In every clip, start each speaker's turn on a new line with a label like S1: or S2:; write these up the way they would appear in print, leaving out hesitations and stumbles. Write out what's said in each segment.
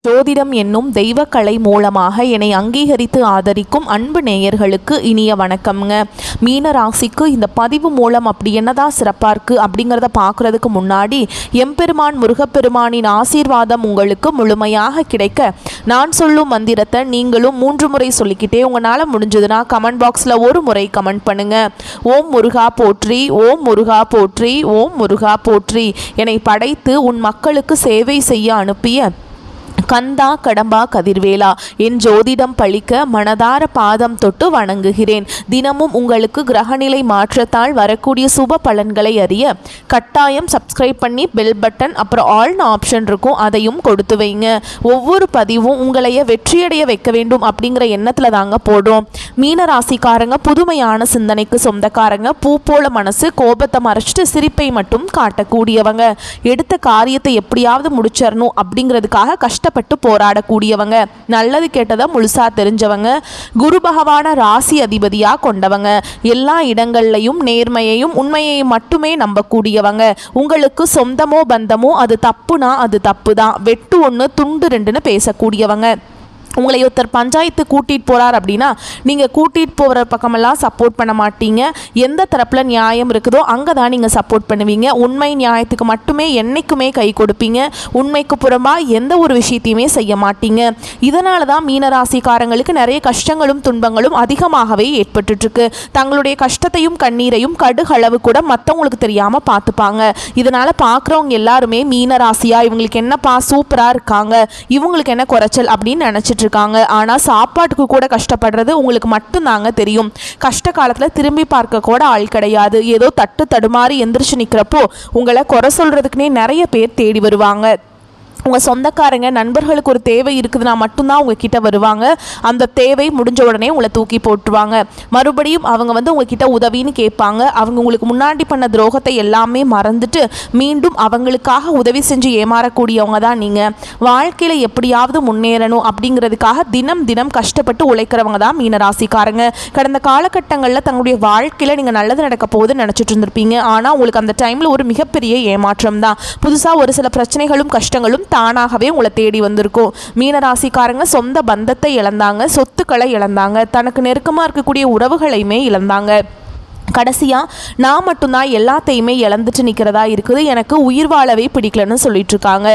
S1: ஜோதிடம் என்னும் தெய்வக்கலை மூலமாக என்னை அங்கீகரித்து ஆதரிக்கும் அன்பு நேயர்களுக்கு இனிய வணக்கம்ங்க. மீன ராசிக்கு இந்த பதிவு மூலம் அப்படி என்னதான் சிறப்பாக இருக்குது அப்படிங்கிறத பார்க்குறதுக்கு முன்னாடி எம்பெருமான் முருகப்பெருமானின் ஆசீர்வாதம் உங்களுக்கு முழுமையாக கிடைக்க நான் சொல்லும் மந்திரத்தை நீங்களும் 3 முறை சொல்லிக்கிட்டே உங்களால் முடிஞ்சதுன்னா கமெண்ட் பாக்ஸில் ஒரு முறை கமெண்ட் பண்ணுங்கள். ஓம் முருகா போற்றி, ஓம் முருகா போற்றி, ஓம் முருகா போற்றி. என்னை படைத்து உன் மக்களுக்கு சேவை செய்ய அனுப்பிய கந்தா கடம்பா கதிர்வேலா, என் ஜோதிடம் பழிக்க மனதார பாதம் தொட்டு வணங்குகிறேன். தினமும் உங்களுக்கு கிரகநிலை மாற்றத்தால் வரக்கூடிய சுப பலன்களை அறிய கட்டாயம் சப்ஸ்கிரைப் பண்ணி பெல் பட்டன் அப்புறம் ஆல்னு ஆப்ஷன் இருக்கும், அதையும் கொடுத்து வைங்க. ஒவ்வொரு பதிவும் உங்களைய வெற்றியடைய வைக்க வேண்டும் அப்படிங்கிற எண்ணத்தில் தாங்க போடுறோம். மீன ராசிக்காரங்க புதுமையான சிந்தனைக்கு சொந்தக்காரங்க, பூ போல மனசு, கோபத்தை மறைச்சிட்டு சிரிப்பை மட்டும் காட்டக்கூடியவங்க, எடுத்த காரியத்தை எப்படியாவது முடிச்சிடணும் அப்படிங்கிறதுக்காக கஷ்டப்பட்டு போராடக்கூடியவங்க, நல்லது கேட்டதை முழுசா தெரிஞ்சவங்க, குரு பகவான ராசி அதிபதியா கொண்டவங்க, எல்லா இடங்கள்லையும் நேர்மையையும் உண்மையையும் மட்டுமே நம்பக்கூடியவங்க, உங்களுக்கு சொந்தமோ பந்தமோ அது தப்புனா அது தப்பு தான், வெட்டு 1 துண்டு 2ன்னு பேசக்கூடியவங்க. உங்களை ஒருத்தர் பஞ்சாயத்து கூட்டிகிட்டு போகிறார் அப்படின்னா நீங்கள் கூட்டிகிட்டு போகிற பக்கமெல்லாம் சப்போர்ட் பண்ண மாட்டீங்க. எந்த தரப்பில் நியாயம் இருக்குதோ அங்கே தான் நீங்கள் சப்போர்ட் பண்ணுவீங்க. உண்மை நியாயத்துக்கு மட்டுமே என்றைக்குமே கை கொடுப்பீங்க. உண்மைக்கு புறம்பாக எந்த ஒரு விஷயத்தையுமே செய்ய மாட்டீங்க. இதனால தான் மீனராசிக்காரங்களுக்கு நிறைய கஷ்டங்களும் துன்பங்களும் அதிகமாகவே ஏற்பட்டுருக்கு. தங்களுடைய கஷ்டத்தையும் கண்ணீரையும் கடுகளவு கூட மற்றவங்களுக்கு தெரியாமல் பார்த்துப்பாங்க. இதனால் பார்க்குறவங்க எல்லாருமே மீனராசியா இவங்களுக்கு என்னப்பா சூப்பராக இருக்காங்க, இவங்களுக்கு என்ன குறைச்சல் அப்படின்னு நினச்சிட்டு இருக்காங்க. ஆனா சாப்பாட்டுக்கு கூட கஷ்டப்படுறது உங்களுக்கு மட்டும்தாங்க தெரியும். கஷ்ட காலத்துல திரும்பி பார்க்க கூட ஆள் கிடையாது. ஏதோ தட்டு தடுமாறி எந்திரிச்சு நிக்கிறப்போ உங்களை குறை சொல்றதுக்குன்னே நிறைய பேர் தேடி வருவாங்க. உங்கள் சொந்தக்காரங்க நண்பர்களுக்கு ஒரு தேவை இருக்குதுன்னா மட்டும்தான் உங்ககிட்ட வருவாங்க. அந்த தேவை முடிஞ்ச உடனே உங்களை தூக்கி போட்டுருவாங்க. மறுபடியும் அவங்க உங்ககிட்ட உதவின்னு கேட்பாங்க. அவங்க உங்களுக்கு முன்னாடி பண்ண துரோகத்தை எல்லாமே மறந்துட்டு மீண்டும் அவங்களுக்காக உதவி செஞ்சு ஏமாறக்கூடியவங்க தான் நீங்கள். வாழ்க்கையில் எப்படியாவது முன்னேறணும் அப்படிங்கிறதுக்காக தினம் தினம் கஷ்டப்பட்டு உழைக்கிறவங்க தான் மீனராசிக்காரங்க. கடந்த காலகட்டங்களில் தங்களுடைய வாழ்க்கையில் நீங்கள் நல்லது நடக்க போகுதுன்னு நினச்சிட்டு இருந்திருப்பீங்க. ஆனால் உங்களுக்கு அந்த டைமில் ஒரு மிகப்பெரிய ஏமாற்றம் தான். புதுசாக ஒரு சில பிரச்சனைகளும் கஷ்டங்களும் தானாகவே உங்களை தேடி வந்திருக்கும். மீனராசிக்காரங்க சொந்த பந்தத்தை இழந்தாங்க, சொத்துக்களை இழந்தாங்க, தனக்கு நெருக்கமாக இருக்கக்கூடிய உறவுகளையுமே இழந்தாங்க. கடைசியாக நான் மட்டும்தான் எல்லாத்தையுமே இழந்துட்டு நிற்கிறதா இருக்குது, எனக்கு உயிர் வாழவே பிடிக்கலன்னு சொல்லிட்டு இருக்காங்க.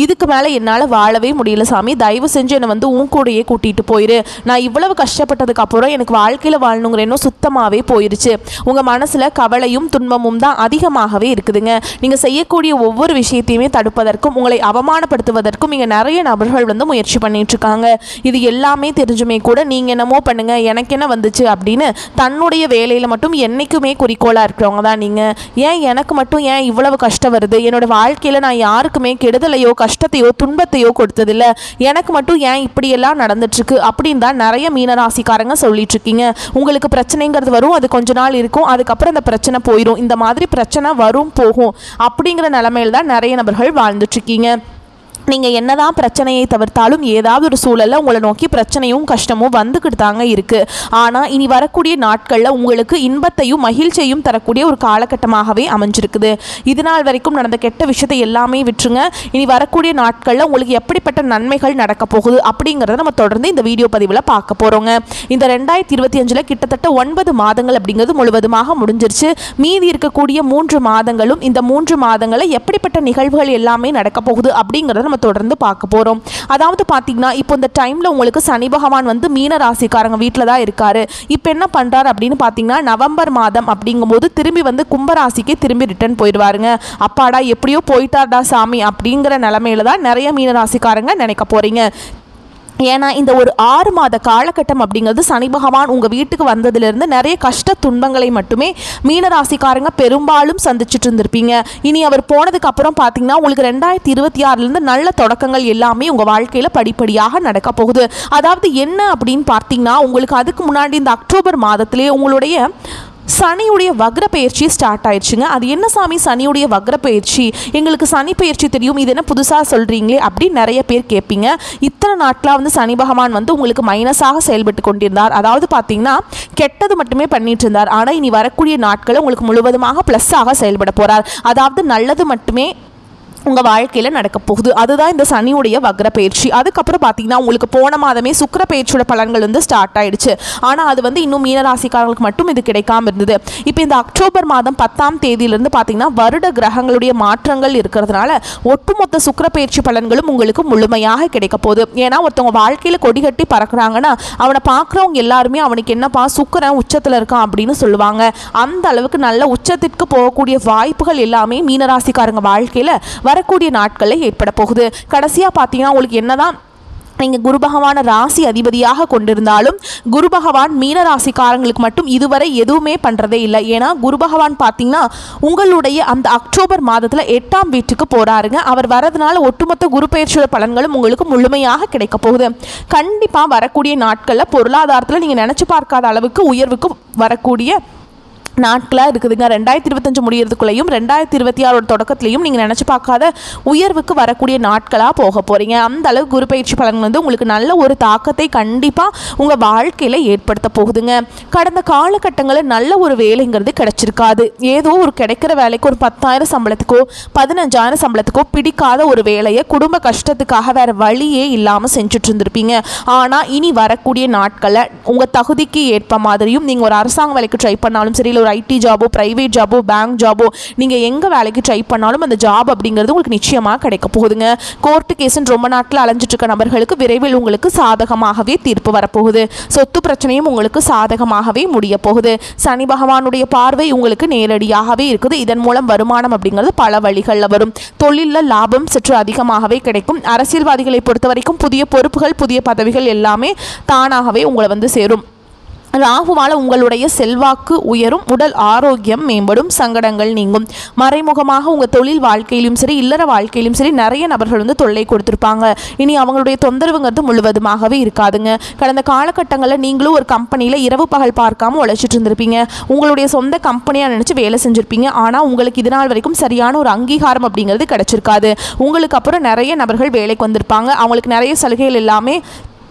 S1: இதுக்கு மேலே என்னால் வாழவே முடியல சாமி, தயவு செஞ்சு என்னை உன் கூடையே கூட்டிகிட்டு போயிரு. நான் இவ்வளவு கஷ்டப்பட்டதுக்கு அப்புறம் எனக்கு வாழ்க்கையில் வாழணுங்கிற எண்ணம் சுத்தமாகவே போயிருச்சு. உங்கள் மனசில் கவலையும் துன்பமும் தான் அதிகமாகவே இருக்குதுங்க. நீங்கள் செய்யக்கூடிய ஒவ்வொரு விஷயத்தையுமே தடுப்பதற்கும் உங்களை அவமானப்படுத்துவதற்கும் இங்கே நிறைய நபர்கள் முயற்சி பண்ணிட்டு இருக்காங்க. இது எல்லாமே தெரிஞ்சுமே கூட நீங்கள் என்னமோ பண்ணுங்க எனக்கு என்ன வந்துச்சு அப்படின்னு தன்னுடைய வேலையில் மட்டும் என்னைக்குமே குறிக்கோளாக இருக்கிறவங்க தான் நீங்கள். ஏன் எனக்கு மட்டும் ஏன் இவ்வளவு கஷ்டம் வருது, என்னோட வாழ்க்கையில் நான் யாருக்குமே கெடுதலையோ கஷ்டத்தையோ துன்பத்தையோ கொடுத்ததில்லை, எனக்கு மட்டும் ஏன் இப்படியெல்லாம் நடந்துட்டுருக்கு அப்படின்னு தான் நிறைய மீனராசிக்காரங்க சொல்லிட்டு இருக்கீங்க. உங்களுக்கு பிரச்சனைங்கிறது வரும், அது கொஞ்ச நாள் இருக்கும், அதுக்கப்புறம் அந்த பிரச்சனை போயிடும். இந்த மாதிரி பிரச்சனை வரும் போகும் அப்படிங்கிற நிலைமையில் தான் நிறைய நபர்கள் வாழ்ந்துட்டுருக்கீங்க. நீங்கள் என்னதான் பிரச்சனையை தவிர்த்தாலும் ஏதாவது ஒரு சூழலில் உங்களை நோக்கி பிரச்சனையும் கஷ்டமும் வந்துக்கிட்டு தாங்க இருக்குது. ஆனால் இனி வரக்கூடிய நாட்களில் உங்களுக்கு இன்பத்தையும் மகிழ்ச்சியையும் தரக்கூடிய ஒரு காலகட்டமாகவே அமைஞ்சிருக்குது. இது நாள் வரைக்கும் நடந்த கெட்ட விஷயத்தை எல்லாமே விட்டுருங்க. இனி வரக்கூடிய நாட்களில் உங்களுக்கு எப்படிப்பட்ட நன்மைகள் நடக்க போகுது அப்படிங்கிறத நம்ம தொடர்ந்து இந்த வீடியோ பதிவில் பார்க்க போகிறோங்க. இந்த 2025 கிட்டத்தட்ட 9 மாதங்கள் அப்படிங்கிறது முழுவதுமாக முடிஞ்சிருச்சு. மீதி இருக்கக்கூடிய 3 மாதங்களும் இந்த 3 மாதங்களை எப்படிப்பட்ட நிகழ்வுகள் எல்லாமே நடக்க போகுது அப்படிங்கிறத தொடர்ந்து பார்க்க போறோம். அதாவது பாத்தீங்கன்னா இப்போ இந்த டைம்ல உங்களுக்கு சனி பகவான் மீன ராசிக்காரங்க வீட்டில் தான் இருக்காரு. இப்போ என்ன பண்றாரு அப்படின்னு பாத்தீங்கன்னா நவம்பர் மாதம் அப்படிங்கும்போது திரும்பி கும்பராசிக்கு திரும்பி ரிட்டர்ன் போயிடுவாருங்க. அப்பாடா எப்படியோ போயிட்டார்டா சாமி அப்படிங்கிற நிலைமையில தான் நிறைய மீன ராசிக்காரங்க நினைக்க போறீங்க. ஏன்னா இந்த ஒரு 6 மாத காலகட்டம் அப்படிங்கிறது சனி பகவான் உங்கள் வீட்டுக்கு வந்ததுலேருந்து நிறைய கஷ்ட துன்பங்களை மட்டுமே மீனராசிக்காரங்க பெரும்பாலும் சந்திச்சுட்டு இருந்திருப்பீங்க. இனி அவர் போனதுக்கு அப்புறம் பார்த்தீங்கன்னா உங்களுக்கு 2026 நல்ல தொடக்கங்கள் எல்லாமே உங்கள் வாழ்க்கையில் படிப்படியாக நடக்க போகுது. அதாவது என்ன அப்படின்னு பார்த்தீங்கன்னா உங்களுக்கு அதுக்கு முன்னாடி இந்த அக்டோபர் மாதத்திலே உங்களுடைய சனியுடைய வக்ர பயிற்சி ஸ்டார்ட் ஆயிடுச்சுங்க. அது என்ன சாமி சனியுடைய வக்ர பயிற்சி, எங்களுக்கு சனி பயிற்சி தெரியும், இது என்ன புதுசாக சொல்கிறீங்களே அப்படின்னு நிறைய பேர் கேட்பீங்க. இத்தனை நாட்களாக சனி பகவான் உங்களுக்கு மைனஸாக செயல்பட்டு கொண்டிருந்தார். அதாவது பார்த்தீங்கன்னா கெட்டது மட்டுமே பண்ணிட்டு இருந்தார். ஆனால் இனி வரக்கூடிய நாட்களில் உங்களுக்கு முழுவதுமாக ப்ளஸ்ஸாக செயல்பட போகிறார். அதாவது நல்லது மட்டுமே உங்கள் வாழ்க்கையில் நடக்க போகுது. அதுதான் இந்த சனியுடைய வக்ர பயிற்சி. அதுக்கப்புறம் பார்த்தீங்கன்னா உங்களுக்கு போன மாதமே சுக்கிர பயிற்சியோட பலன்கள் வந்து ஸ்டார்ட் ஆயிடுச்சு. ஆனால் அது வந்து இன்னும் மீனராசிக்காரங்களுக்கு மட்டும் இது கிடைக்காம இருந்தது. இப்போ இந்த அக்டோபர் மாதம் 10ஆம் தேதியிலிருந்து பார்த்தீங்கன்னா வருட கிரகங்களுடைய மாற்றங்கள் இருக்கிறதுனால ஒட்டுமொத்த சுக்கிர பயிற்சி பலன்களும் உங்களுக்கு முழுமையாக கிடைக்க போகுது. ஏன்னா ஒருத்தவங்க வாழ்க்கையில் கொடி கட்டி பறக்கிறாங்கன்னா அவனை பார்க்குறவங்க எல்லாருமே அவனுக்கு என்னப்பா சுக்கிரன் உச்சத்தில் இருக்கான் அப்படின்னு சொல்லுவாங்க. அந்த அளவுக்கு நல்ல உச்சத்திற்கு போகக்கூடிய வாய்ப்புகள் எல்லாமே மீனராசிக்காரங்க வாழ்க்கையில் வரக்கூடிய நாட்களில் ஏற்பட போகுது. கடைசியாக பார்த்தீங்கன்னா உங்களுக்கு என்னதான் நீங்கள் குரு பகவான ராசி அதிபதியாக கொண்டிருந்தாலும் குரு பகவான் மீன ராசிக்காரங்களுக்கு மட்டும் இதுவரை எதுவுமே பண்ணுறதே இல்லை. ஏன்னா குரு பகவான் பார்த்தீங்கன்னா உங்களுடைய அந்த அக்டோபர் மாதத்தில் 8ஆம் வீட்டுக்கு போகிறாருங்க. அவர் வரதுனால ஒட்டுமொத்த குரு பயிற்சியோட பலன்களும் உங்களுக்கு முழுமையாக கிடைக்க போகுது. கண்டிப்பாக வரக்கூடிய நாட்களில் பொருளாதாரத்தில் நீங்கள் நினச்சி பார்க்காத அளவுக்கு உயர்வுக்கு வரக்கூடிய நாட்களாக இருக்குதுங்க. 2025 முடியறதுக்குள்ளேயும் 2026 தொடக்கத்துலையும் நீங்கள் நினச்சி பார்க்காத உயர்வுக்கு வரக்கூடிய நாட்களாக போக போகிறீங்க. அந்த அளவு குரு பயிற்சி பலன்கள் வந்து உங்களுக்கு நல்ல ஒரு தாக்கத்தை கண்டிப்பாக உங்கள் வாழ்க்கையில் ஏற்படுத்த போகுதுங்க. கடந்த காலகட்டங்களில் நல்ல ஒரு வேலைங்கிறது கிடைச்சிருக்காது. ஏதோ ஒரு கிடைக்கிற வேலைக்கு ஒரு 10,000 சம்பளத்துக்கோ 15,000 சம்பளத்துக்கோ பிடிக்காத ஒரு வேலையை குடும்ப கஷ்டத்துக்காக வேறு வழியே இல்லாமல் செஞ்சுட்டு இருந்திருப்பீங்க. ஆனால் இனி வரக்கூடிய நாட்களில் உங்கள் தகுதிக்கு ஏற்ப மாதிரியும் நீங்கள் ஒரு அரசாங்க வேலைக்கு ட்ரை பண்ணாலும் சரி, ஒரு ஐடி ஜாபோ பிரைவேட் ஜாபோ பேங்க் ஜாபோ நீங்கள் எங்கே வேலைக்கு ட்ரை பண்ணாலும் அந்த ஜாப் அப்படிங்கிறது உங்களுக்கு நிச்சயமாக கிடைக்க போகுதுங்க. கோர்ட்டு கேஸுன்னு ரொம்ப நாட்டில் அலைஞ்சிட்டு இருக்க நபர்களுக்கு விரைவில் உங்களுக்கு சாதகமாகவே தீர்ப்பு வரப்போகுது. சொத்து பிரச்சனையும் உங்களுக்கு சாதகமாகவே முடிய போகுது. சனி பகவானுடைய பார்வை உங்களுக்கு நேரடியாகவே இருக்குது. இதன் மூலம் வருமானம் அப்படிங்கிறது பல வழிகளில் வரும். தொழிலில் லாபம் சற்று அதிகமாகவே கிடைக்கும். அரசியல்வாதிகளை பொறுத்த வரைக்கும் புதிய பொறுப்புகள் புதிய பதவிகள் எல்லாமே தானாகவே உங்களை வந்து சேரும். ராகுவால் உங்களுடைய செல்வாக்கு உயரும், உடல் ஆரோக்கியம் மேம்படும், சங்கடங்கள் நீங்கும். மறைமுகமாக உங்கள் தொழில் வாழ்க்கையிலும் சரி இல்லற வாழ்க்கையிலும் சரி நிறைய நபர்கள் வந்து தொல்லை கொடுத்துருப்பாங்க. இனி அவங்களுடைய தொந்தரவுங்கிறது முழுவதுமாகவே இருக்காதுங்க. கடந்த காலகட்டங்களில் நீங்களும் ஒரு கம்பெனியில் இரவு பகல் பார்க்காம உழைச்சிட்டு இருந்திருப்பீங்க. உங்களுடைய சொந்த கம்பெனியாக நினச்சி வேலை செஞ்சுருப்பீங்க. ஆனால் உங்களுக்கு இது நாள் வரைக்கும் சரியான ஒரு அங்கீகாரம் அப்படிங்கிறது கிடைச்சிருக்காது. உங்களுக்கு அப்புறம் நிறைய நபர்கள் வேலைக்கு வந்திருப்பாங்க. அவங்களுக்கு நிறைய சலுகைகள் எல்லாமே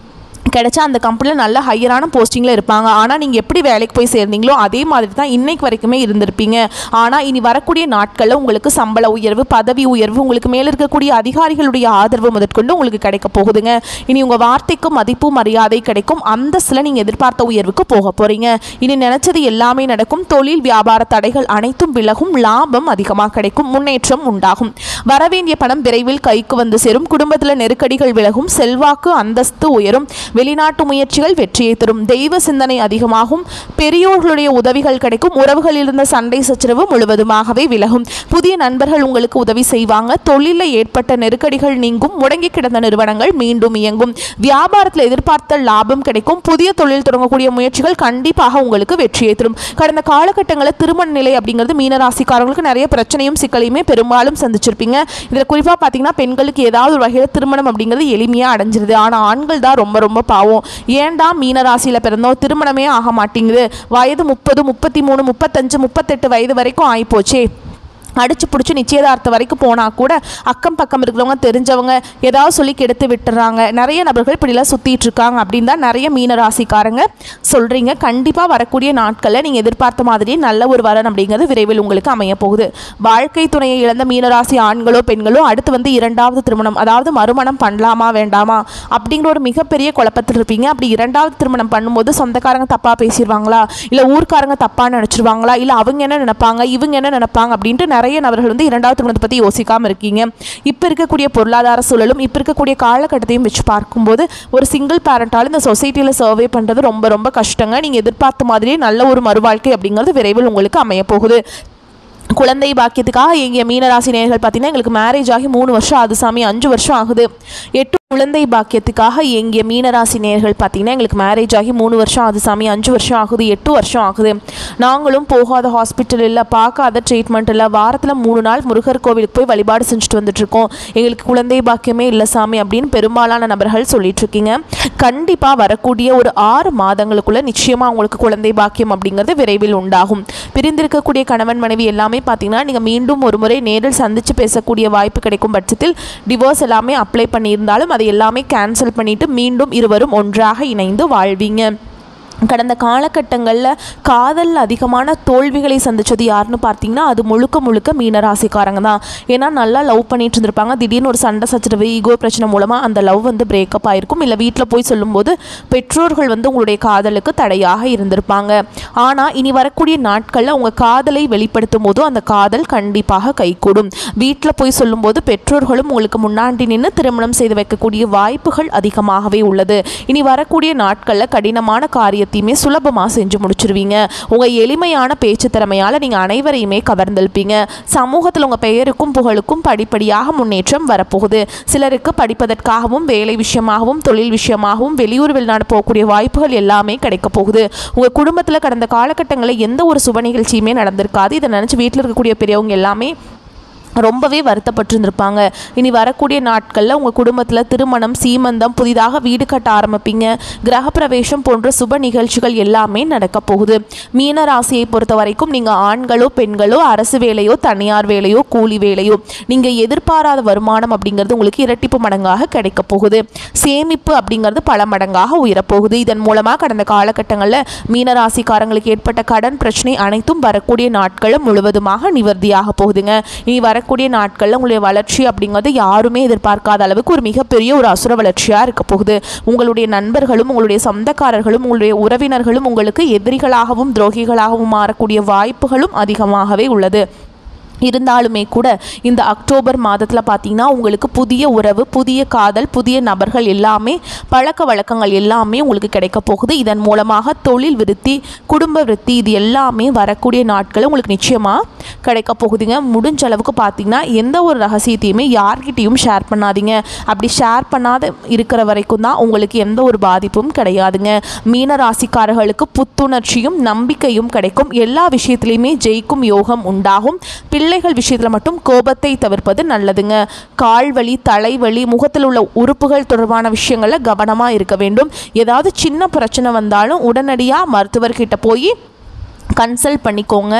S1: கிடைச்சா அந்த கம்பெனியில் நல்ல ஹையரான போஸ்டிங்கில் இருப்பாங்க. ஆனால் நீங்கள் எப்படி வேலைக்கு போய் சேர்ந்தீங்களோ அதே மாதிரி தான் இன்னைக்கு வரைக்குமே இருந்திருப்பீங்க. ஆனால் இனி வரக்கூடிய நாட்களில் உங்களுக்கு சம்பள உயர்வு பதவி உயர்வு உங்களுக்கு மேலே இருக்கக்கூடிய அதிகாரிகளுடைய ஆதரவு முதற்கொண்டு உங்களுக்கு கிடைக்க போகுதுங்க. இனி உங்கள் வார்த்தைக்கு மதிப்பு மரியாதை கிடைக்கும். அந்தஸ்தில் நீங்கள் எதிர்பார்த்த உயர்வுக்கு போக போகிறீங்க. இனி நினச்சது எல்லாமே நடக்கும். தொழில் வியாபார தடைகள் அனைத்தும் விலகும். லாபம் அதிகமாக கிடைக்கும். முன்னேற்றம் உண்டாகும். வரவேண்டிய பணம் விரைவில் கைக்கு வந்து சேரும். குடும்பத்தில் நெருக்கடிகள் விலகும். செல்வாக்கு அந்தஸ்து உயரும். வெளிநாட்டு முயற்சிகள் வெற்றியை தரும். தெய்வ சிந்தனை அதிகமாகும். பெரியோர்களுடைய உதவிகள் கிடைக்கும். உறவுகளில் இருந்த சண்டை சச்சரவு முழுவதுமாகவே விலகும். புதிய நண்பர்கள் உங்களுக்கு உதவி செய்வாங்க. தொழிலில் ஏற்பட்ட நெருக்கடிகள் நீங்கும். முடங்கி கிடந்த நிறுவனங்கள் மீண்டும் இயங்கும். வியாபாரத்தில் எதிர்பார்த்த லாபம் கிடைக்கும். புதிய தொழில் தொடங்கக்கூடிய முயற்சிகள் கண்டிப்பாக உங்களுக்கு வெற்றியை தரும். கடந்த காலகட்டங்களில் திருமண நிலை அப்படிங்கிறது மீனராசிக்காரங்களுக்கு நிறைய பிரச்சனையும் சிக்கலையுமே பெரும்பாலும் சந்திச்சிருப்பீங்க. இதில் குறிப்பாக பார்த்தீங்கன்னா பெண்களுக்கு ஏதாவது ஒரு வகையில் திருமணம் அப்படிங்கிறது எளிமையாக அடைஞ்சிருது. ஆனால் ஆண்கள் தான் ரொம்ப ரொம்ப பாவம். ஏன்டா மீனராசியில் பிறந்தோம் திருமணமே ஆக மாட்டேங்குது, வயது 30 33 35 38 வயது வரைக்கும் ஆகிப்போச்சே, அடிச்சு பிடிச்சி நிச்சயதார்த்தம் வரைக்கும் போனால் கூட அக்கம் பக்கம் இருக்கிறவங்க தெரிஞ்சவங்க ஏதாவது சொல்லி கெடுத்து விட்டுறாங்க. நிறைய நபர்கள் இப்படிலாம் சுற்றிட்டு இருக்காங்க அப்படின்னு தான் நிறைய மீனராசிக்காரங்க சொல்கிறீங்க. கண்டிப்பாக வரக்கூடிய நாட்களில் நீங்கள் எதிர்பார்த்த மாதிரியே நல்ல ஒரு வரன் அப்படிங்கிறது விரைவில் உங்களுக்கு அமைய போகுது. வாழ்க்கை துணையை இழந்த மீனராசி ஆண்களோ பெண்களோ அடுத்து வந்து 2வது திருமணம் அதாவது மறுமணம் பண்ணலாமா வேண்டாமா அப்படிங்கிற ஒரு மிகப்பெரிய குழப்பத்தில் இருப்பீங்க. அப்படி 2வது திருமணம் பண்ணும்போது சொந்தக்காரங்க தப்பாக பேசிடுவாங்களா, இல்லை ஊர்க்காரங்க தப்பாக நினச்சிருவாங்களா, இல்லை அவங்க என்ன நினைப்பாங்க இவங்க என்ன நினைப்பாங்க அப்படின்ட்டு நிறைய நபர்கள் வந்து 2வது திருமணத்தை பற்றி யோசிக்காமல் இருக்கீங்க. இப்போ இருக்கக்கூடிய பொருளாதார சூழலும் இப்போ இருக்கக்கூடிய காலகட்டத்தையும் வச்சு பார்க்கும்போது ஒரு சிங்கிள் பேரண்டால் இந்த சொசைட்டியில் சர்வே பண்ணுறது ரொம்ப ரொம்ப கஷ்டங்க. நீங்கள் எதிர்பார்த்த மாதிரியே நல்ல ஒரு மறுவாழ்க்கை அப்படிங்கிறது விரைவில் உங்களுக்கு அமைய போகுது. குழந்தை பாக்கியத்துக்காக எங்கிய மீனராசி நேயர்கள் பார்த்தீங்கன்னா எங்களுக்கு மேரேஜ் ஆகி 3 வருஷம் ஆகுது சாமி, 5 வருஷம் ஆகுது. 8 குழந்தை பாக்கியத்துக்காக எங்கிய மீனராசி நேயர்கள் பார்த்தீங்கன்னா எங்களுக்கு மேரேஜ் ஆகி 3 வருஷம் ஆகுது சாமி, 5 வருஷம் ஆகுது, 8 வருஷம் ஆகுது. நாங்களும் போகாத ஹாஸ்பிட்டல் இல்லை, பார்க்காத ட்ரீட்மெண்ட் இல்லை, வாரத்தில் 3 நாள் முருகர் கோவிலுக்கு போய் வழிபாடு செஞ்சுட்டு வந்துட்டுருக்கோம், எங்களுக்கு குழந்தை பாக்கியமே இல்லை சாமி அப்படின்னு பெரும்பாலான நபர்கள் சொல்லிட்டுருக்கீங்க. கண்டிப்பாக வரக்கூடிய ஒரு 6 மாதங்களுக்குள்ளே நிச்சயமாக உங்களுக்கு குழந்தை பாக்கியம் அப்படிங்கிறது விரைவில் உண்டாகும். பிரிந்திருக்கக்கூடிய கணவன் மனைவி எல்லாமே பார்த்தீங்கன்னா நீங்கள் மீண்டும் ஒரு முறை நேரில் சந்தித்து பேசக்கூடிய வாய்ப்பு கிடைக்கும் பட்சத்தில் டிவோர்ஸ் எல்லாமே அப்ளை பண்ணியிருந்தாலும் அதை எல்லாமே கேன்சல் பண்ணிவிட்டு மீண்டும் இருவரும் ஒன்றாக இணைந்து வாழ்வீங்க. கடந்த காலகட்டங்களில் காதலில் அதிகமான தோல்விகளை சந்தித்தது யாருன்னு பார்த்தீங்கன்னா அது முழுக்க முழுக்க மீனராசிக்காரங்க தான். ஏன்னா நல்லா லவ் பண்ணிட்டு இருந்திருப்பாங்க, திடீர்னு ஒரு சண்டை சச்சரவு ஈகோ பிரச்சனை மூலமாக அந்த லவ் வந்து பிரேக்கப் ஆகிருக்கும். இல்லை வீட்டில் போய் சொல்லும்போது பெற்றோர்கள் வந்து உங்களுடைய காதலுக்கு தடையாக இருந்திருப்பாங்க. ஆனால் இனி வரக்கூடிய நாட்களில் உங்கள் காதலை வெளிப்படுத்தும் போதும் அந்த காதல் கண்டிப்பாக கைகூடும். வீட்டில் போய் சொல்லும்போது பெற்றோர்களும் உங்களுக்கு முன்னாடி நின்று திருமணம் செய்து வைக்கக்கூடிய வாய்ப்புகள் அதிகமாகவே உள்ளது. இனி வரக்கூடிய நாட்களில் கடினமான காரியத்தையுமே சுலபமாக செஞ்சு முடிச்சிருவீங்க. உங்கள் எளிமையான பேச்சு திறமையால் நீங்கள் அனைவரையுமே கவர்ந்திருப்பீங்க. சமூகத்தில் உங்கள் பெயருக்கும் புகழுக்கும் படிப்படியாக முன்னேற்றம் வரப்போகுது. சிலருக்கு படிப்பதற்காகவும் வேலை விஷயமாகவும் தொழில் விஷயமாகவும் வெளியூர் வெளிநாடு போகக்கூடிய வாய்ப்புகள் எல்லாமே கிடைக்க போகுது. உங்கள் குடும்பத்தில் கடந்த காலகட்டங்களில் எந்த ஒரு சுப நிகழ்ச்சியுமே நடந்திருக்காது. இதை நினச்சி வீட்டில் இருக்கக்கூடிய பெரியவங்க எல்லாமே ரொம்பவே வருத்தப்பட்டிருந்திருப்பாங்க. இனி வரக்கூடிய நாட்களில் உங்கள் குடும்பத்தில் திருமணம், சீமந்தம், புதிதாக வீடு கட்ட ஆரம்பிப்பீங்க. கிரகப்பிரவேசம் போன்ற சுப நிகழ்ச்சிகள் எல்லாமே நடக்க போகுது. மீன ராசியை பொறுத்த வரைக்கும் நீங்கள் ஆண்களோ பெண்களோ அரசு வேலையோ தனியார் வேலையோ கூலி வேலையோ நீங்கள் எதிர்பாராத வருமானம் அப்படிங்கிறது உங்களுக்கு இரட்டிப்பு மடங்காக கிடைக்க போகுது. சேமிப்பு அப்படிங்கிறது பல மடங்காக உயரப்போகுது. இதன் மூலமாக கடந்த காலகட்டங்களில் மீனராசிக்காரங்களுக்கு ஏற்பட்ட கடன் பிரச்சனை அனைத்தும் வரக்கூடிய நாட்களும் முழுவதுமாக நிவர்த்தியாக போகுதுங்க. இனி கூடிய நாட்களில் உங்களுடைய வளர்ச்சி அப்படிங்கிறது யாருமே எதிர்பார்க்காத அளவுக்கு ஒரு மிகப்பெரிய ஒரு அசுர வளர்ச்சியாக இருக்க போகுது. உங்களுடைய நண்பர்களும் உங்களுடைய சொந்தக்காரர்களும் உங்களுடைய உறவினர்களும் உங்களுக்கு எதிரிகளாகவும் துரோகிகளாகவும் மாறக்கூடிய வாய்ப்புகளும் அதிகமாகவே உள்ளது. இருந்தாலுமே கூட இந்த அக்டோபர் மாதத்தில் பார்த்தீங்கன்னா உங்களுக்கு புதிய உறவு, புதிய காதல், புதிய நபர்கள் எல்லாமே பழக்க வழக்கங்கள் எல்லாமே உங்களுக்கு கிடைக்க போகுது. இதன் மூலமாக தொழில் விருத்தி, குடும்ப விருத்தி இது எல்லாமே வரக்கூடிய நாட்கள் உங்களுக்கு நிச்சயமாக கிடைக்க போகுதுங்க. முடிஞ்ச அளவுக்கு பார்த்தீங்கன்னா எந்த ஒரு ரகசியத்தையுமே யார்கிட்டையும் ஷேர் பண்ணாதீங்க. அப்படி ஷேர் பண்ணாத இருக்கிற வரைக்கும் தான் உங்களுக்கு எந்த ஒரு பாதிப்பும் கிடையாதுங்க. மீன ராசிக்காரர்களுக்கு புத்துணர்ச்சியும் நம்பிக்கையும் கிடைக்கும். எல்லா விஷயத்திலையுமே ஜெயிக்கும் யோகம் உண்டாகும். பிள்ளைகள் விஷயத்தில் மட்டும் கோபத்தை தவிர்ப்பது நல்லதுங்க. கால்வலி, தலைவலி, முகத்தில் உள்ள உறுப்புகள் தொடர்பான விஷயங்களில் கவனமாக இருக்க வேண்டும். ஏதாவது சின்ன பிரச்சனை வந்தாலும் உடனடியாக மருத்துவர்கிட்ட போய் கன்சல்ட் பண்ணிக்கோங்க.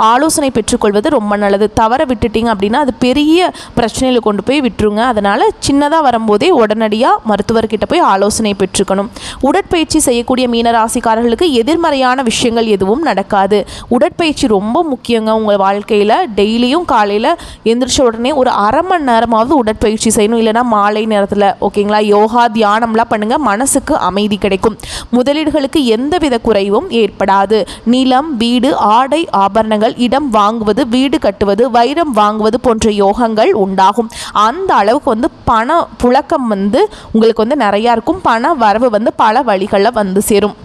S1: ஆலோசனை பெற்றுக்கொள்வது ரொம்ப நல்லது. தவற விட்டுட்டிங்க அப்படின்னா அது பெரிய பிரச்சனையில் கொண்டு போய் விட்டுருங்க. அதனால் சின்னதாக வரும்போதே உடனடியாக மருத்துவர்கிட்ட போய் ஆலோசனை பெற்றுக்கணும். உடற்பயிற்சி செய்யக்கூடிய மீனராசிக்காரர்களுக்கு எதிர்மறையான விஷயங்கள் எதுவும் நடக்காது. உடற்பயிற்சி ரொம்ப முக்கியங்க உங்கள் வாழ்க்கையில். டெய்லியும் காலையில் எந்திரிச்ச உடனே ஒரு அரை மணி நேரமாவது உடற்பயிற்சி செய்யணும். இல்லைனா மாலை நேரத்தில் ஓகேங்களா, யோகா தியானம்லாம் பண்ணுங்கள். மனசுக்கு அமைதி கிடைக்கும். முதலீடுகளுக்கு எந்தவித குறைவும் ஏற்படாது. நிலம், வீடு, ஆடை, ஆபரணங்கள், இடம் வாங்குவது, வீடு கட்டுவது, வைரம் வாங்குவது போன்ற யோகங்கள் உண்டாகும். அந்த அளவுக்கு வந்து பண புழக்கம் வந்து உங்களுக்கு வந்து நிறையா இருக்கும். பண வரவு வந்து பல வழிகளில் வந்து சேரும்.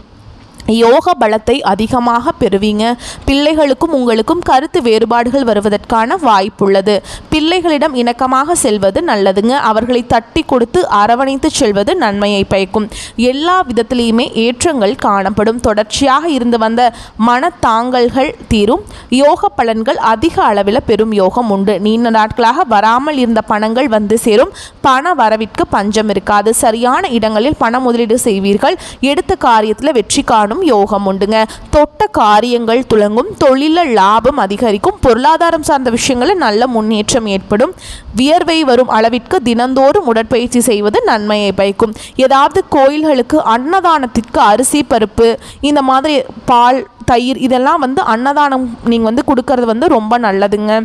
S1: யோக பலத்தை அதிகமாக பெறுவீங்க. பிள்ளைகளுக்கும் உங்களுக்கும் கருத்து வேறுபாடுகள் வருவதற்கான வாய்ப்புள்ளது. பிள்ளைகளிடம் இணக்கமாக செல்வது நல்லதுங்க. அவர்களை தட்டி கொடுத்து அரவணைத்து செல்வது நன்மையை பயக்கும். எல்லா விதத்திலையுமே ஏற்றங்கள் காணப்படும். தொடர்ச்சியாக இருந்து வந்த மனத்தாங்கல்கள் தீரும். யோக பலன்கள் அதிக அளவில் பெரும் யோகம் உண்டு. நீண்ட நாட்களாக வராமல் இருந்த பணங்கள் வந்து சேரும். பண வரவிற்கு பஞ்சம் இருக்காது. சரியான இடங்களில் பண முதலீடு செய்வீர்கள். எடுத்த காரியத்தில் வெற்றி காணும் யோகம் உண்டுங்க. தொட்ட காரியங்கள் துலங்கும். தொழிலில் லாபம் அதிகரிக்கும். பொருளாதாரம் சார்ந்த விஷயங்களில் நல்ல முன்னேற்றம் ஏற்படும். வியர்வை வரும் அளவிற்கு தினந்தோறும் உடற்பயிற்சி செய்வது நன்மையை பயக்கும். ஏதாவது கோயில்களுக்கு அன்னதானத்திற்கு அரிசி, பருப்பு, இந்த மாதிரி பால், தயிர் இதெல்லாம் வந்து அன்னதானம் நீங்கள் வந்து கொடுக்கறது வந்து ரொம்ப நல்லதுங்க.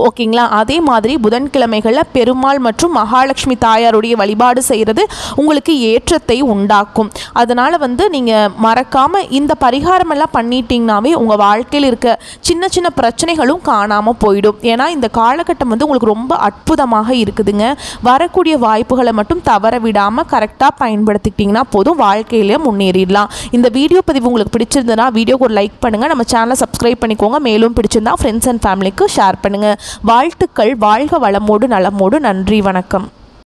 S1: ஓகேங்களா. அதே மாதிரி புதன்கிழமைகளில் பெருமாள் மற்றும் மகாலட்சுமி தாயாருடைய வழிபாடு செய்கிறது உங்களுக்கு ஏற்றத்தை உண்டாக்கும். அதனால் வந்து நீங்கள் மறக்காமல் இந்த பரிகாரமெல்லாம் பண்ணிட்டீங்கன்னாவே உங்கள் வாழ்க்கையில் இருக்க சின்ன சின்ன பிரச்சனைகளும் காணாமல் போயிடும். ஏன்னா இந்த காலகட்டம் வந்து உங்களுக்கு ரொம்ப அற்புதமாக இருக்குதுங்க. வரக்கூடிய வாய்ப்புகளை மட்டும் தவற விடாமல் கரெக்டாக பயன்படுத்திக்கிட்டிங்கன்னா போதும், வாழ்க்கையிலே முன்னேறிடலாம். இந்த வீடியோ பதிவு உங்களுக்கு பிடிச்சிருந்ததுன்னா வீடியோக்கு ஒரு லைக் பண்ணுங்கள். நம்ம சேனலை சப்ஸ்கிரைப் பண்ணிக்கோங்க. மேலும் பிடிச்சிருந்தா ஃப்ரெண்ட்ஸ் அண்ட் ஃபேமிலிக்கு ஷேர் பண்ணுங்கள். வாழ்த்துக்கள். வாழ்க வளமோடு நலமோடு. நன்றி, வணக்கம்.